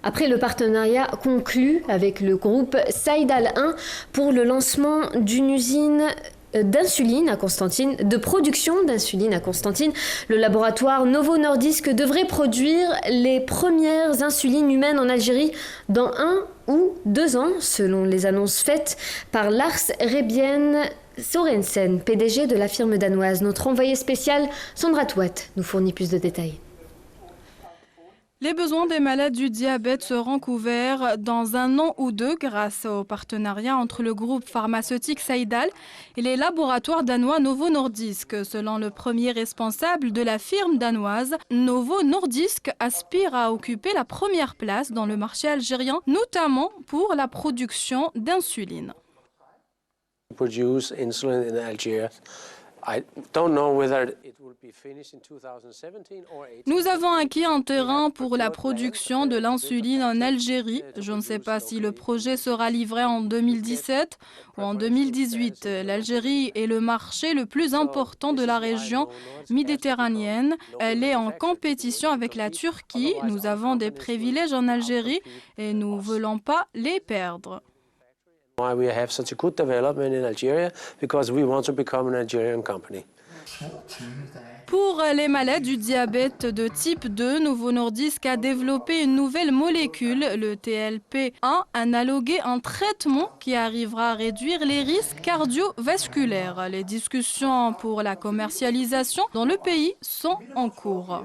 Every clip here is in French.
Après le partenariat conclu avec le groupe Saïdal 1 pour le lancement d'une usine d'insuline à Constantine, de production d'insuline à Constantine, le laboratoire Novo Nordisk devrait produire les premières insulines humaines en Algérie dans 1 ou 2 ans, selon les annonces faites par Lars Rebien Sorensen, PDG de la firme danoise. Notre envoyé spécial, Sandra Touat, nous fournit plus de détails. Les besoins des malades du diabète seront couverts dans 1 an ou 2 grâce au partenariat entre le groupe pharmaceutique Saïdal et les laboratoires danois Novo Nordisk. Selon le premier responsable de la firme danoise, Novo Nordisk aspire à occuper la première place dans le marché algérien, notamment pour la production d'insuline. Nous avons acquis un terrain pour la production de l'insuline en Algérie. Je ne sais pas si le projet sera livré en 2017 ou en 2018. L'Algérie est le marché le plus important de la région méditerranéenne. Elle est en compétition avec la Turquie. Nous avons des privilèges en Algérie et nous ne voulons pas les perdre. Why we have such a good development in Algeria, because we want to become an Algerian company. Pour les malades du diabète de type 2, Novo Nordisk a développé une nouvelle molécule, le TLP1, analogué à un traitement qui arrivera à réduire les risques cardiovasculaires. Les discussions pour la commercialisation dans le pays sont en cours.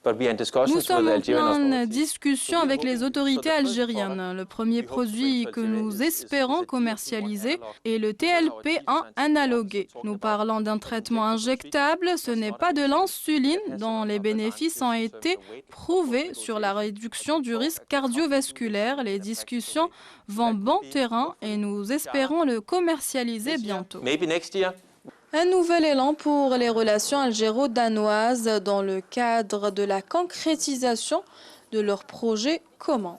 Nous sommes en pleine discussion avec les autorités algériennes. Le premier produit que nous espérons commercialiser est le TLP1 analogué. Nous parlons d'un traitement injectable, ce n'est pas de l'insuline dont les bénéfices ont été prouvés sur la réduction du risque cardiovasculaire. Les discussions vont bon terrain et nous espérons le commercialiser bientôt. Un nouvel élan pour les relations algéro-danoises dans le cadre de la concrétisation de leurs projets communs.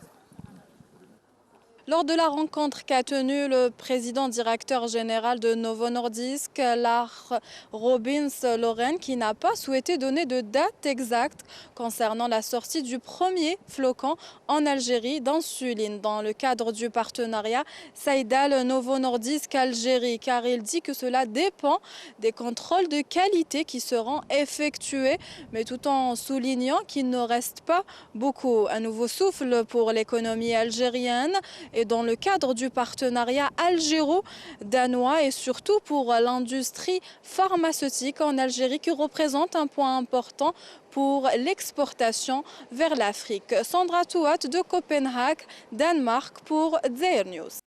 Lors de la rencontre qu'a tenue le président directeur général de Novo Nordisk, Lars Robins Loren, qui n'a pas souhaité donner de date exacte concernant la sortie du premier flocon en Algérie d'insuline dans le cadre du partenariat Saïdal Novo Nordisk Algérie, car il dit que cela dépend des contrôles de qualité qui seront effectués, mais tout en soulignant qu'il ne reste pas beaucoup. Un nouveau souffle pour l'économie algérienne et dans le cadre du partenariat algéro-danois et surtout pour l'industrie pharmaceutique en Algérie qui représente un point important pour l'exportation vers l'Afrique. Sandra Touat de Copenhague, Danemark pour Zair News.